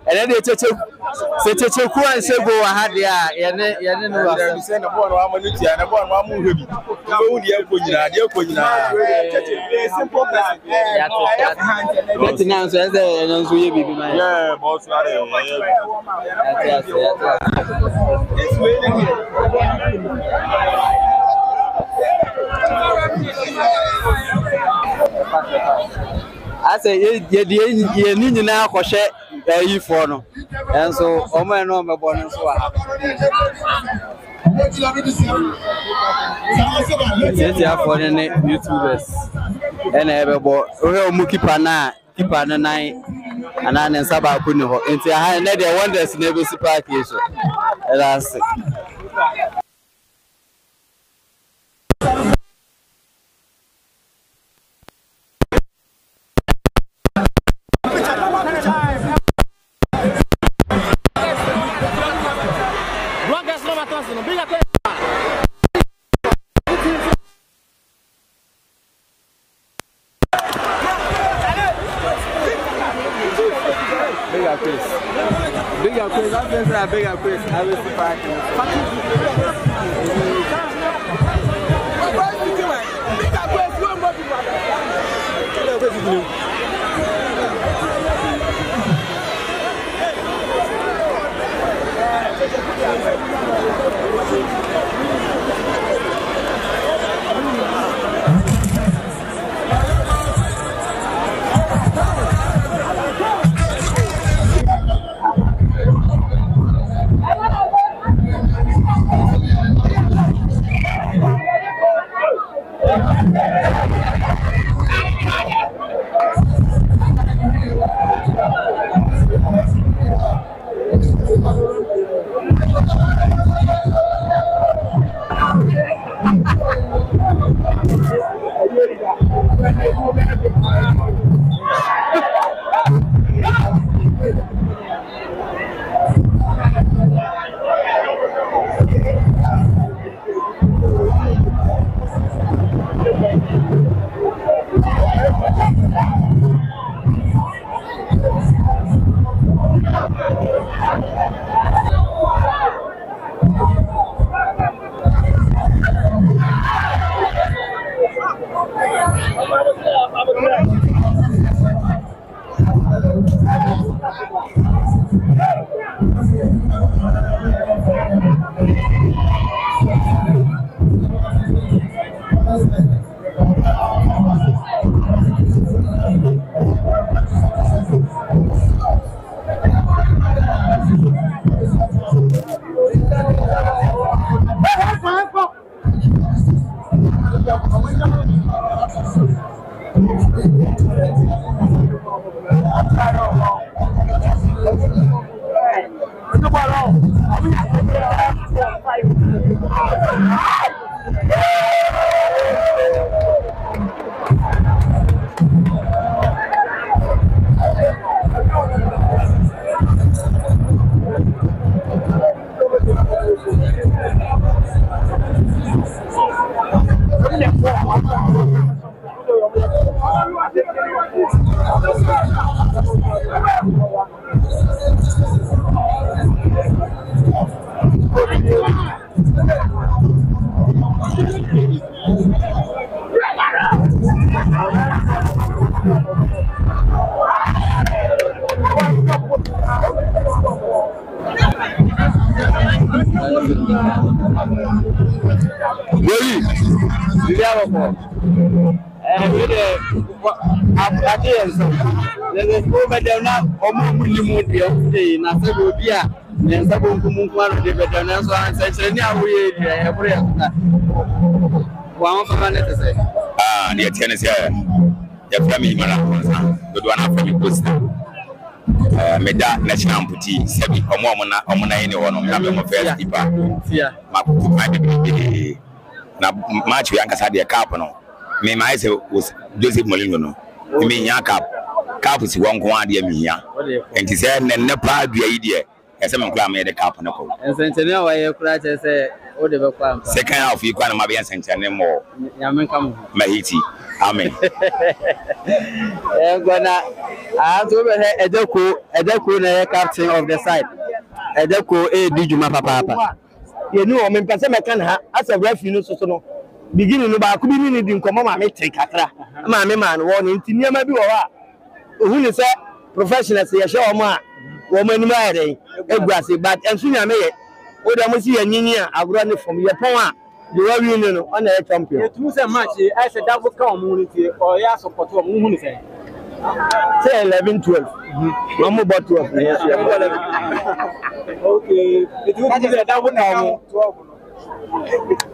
ene de cheche ku an sego wa ha de a yene no wa se se na bo no amanuti na bo no amu hwebi so wu de akonyina simple person ya to bet na so eze ene so ye bibi man yeah boss are ya it's waiting I say ye ni nyina akohye yifo no enso omo eno omebo no so ha yes ya for the YouTubers ena ebebo ohe omu keeper na nan ana ne saba ku ni ho enti ha na the wonders na be si park so that's it. Bigger quiz, I'm going to bigger quiz. I will see back. The tennis here. The family man, the one from the coast. Meda national puti sebi omona anyone on first keeper. Yeah. Na match we ankasa de cap no. Me my say was Joseph Molino no. Me nya cap si won ko ade me hia. Enti say ne pa dua yi de. Ese me kura me de cap no ko. Ensentene wa ye kura che say o de be kwa. Second half you kwa na ma be ensentene mo. Nyame kam. Mahiti. Amen. Gonna I to be Agya Koo na captain of the side. Agya Koo di juma papa. You know, me pese me kan ha as a referee no so no. Beginning no ba ku bi ni di nkomo ma me take kakra. Ma me man wo no nti niam bi wo ha. Ohu ni say professionals ye hye o mo a wo mo anim ayede eguase but enso nya me ye o da mo si ya nyinyi a agro ne from ye pon a the wa wi no on na champion. It was a match I said that would come or ya support wo mu ni say 11 12 no more but 12 yes okay it would be that would come 12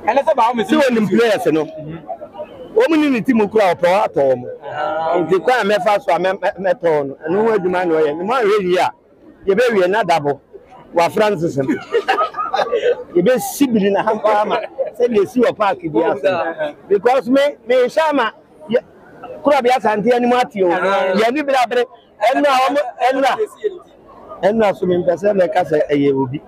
and that's about me see when players no omu ni team kura opo ato mo nti kwa me fa so me to no enu ho adwuma no ye me ma rewi a ye be wi na dabo wa Francis ye be sibili na hampa ama say dey see your park dia because me shama kura bia sante ani mati o ye ni bra bre enna so me pese me ka say eye obi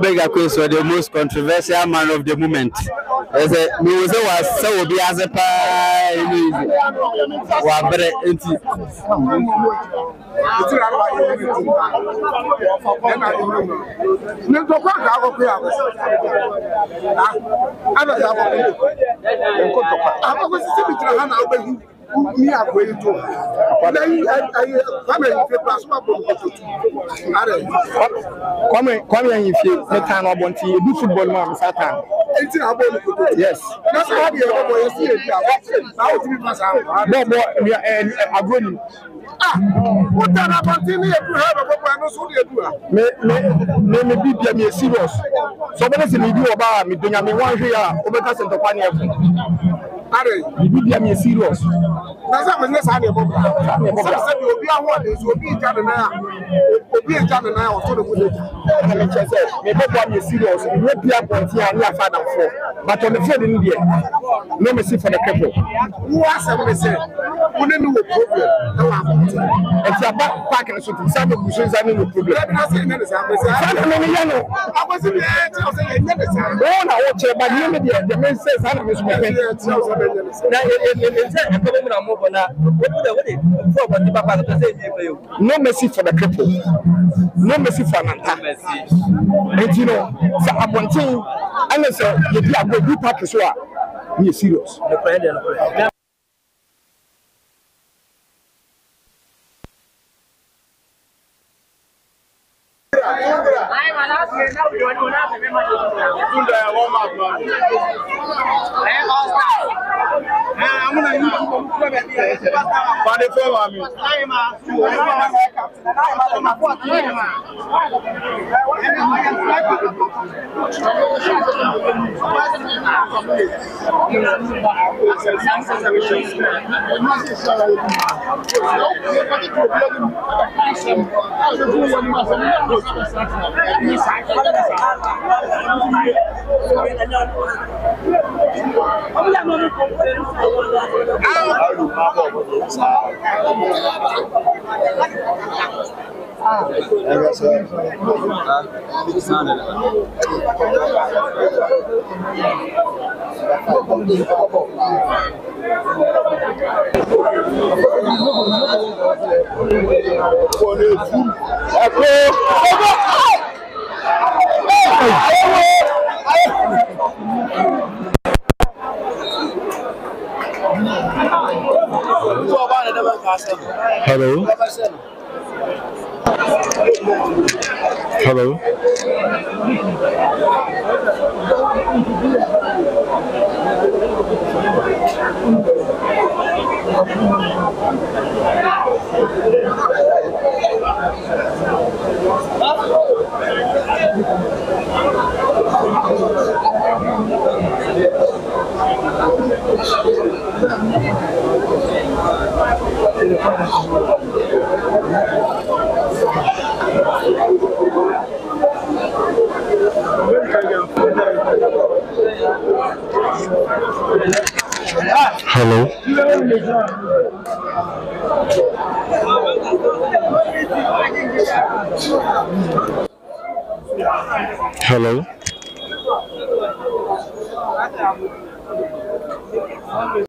Agya Koo is the most controversial man of the moment. As a music was so be as a pie. Me are going to. Come here if you the time of Bonti, you do football man, Satan. Yes. That's how we are see it. How to be pass out. No, we are going. What about you have a no so me be serious. So when I say me do about me doing me one here, Obeka Center Pania. You be serious. That's how we say about. Some will be a one is will be Canada. Will be a Canada or sort of good. Me be serious. We be a point here and father for. But on the field in India, no mercy for the couple. Who has a message? We don't know problem. It's a back and so to some of the no problem. Let me say that I was in the edge of saying, no, I watch it, but you media, the men says, I was no mercy for the cripple, no mercy for an and you know, so I'm one thing, and I said, you are going to pack as well. Be serious. Hello. Hello. Hello. Hello.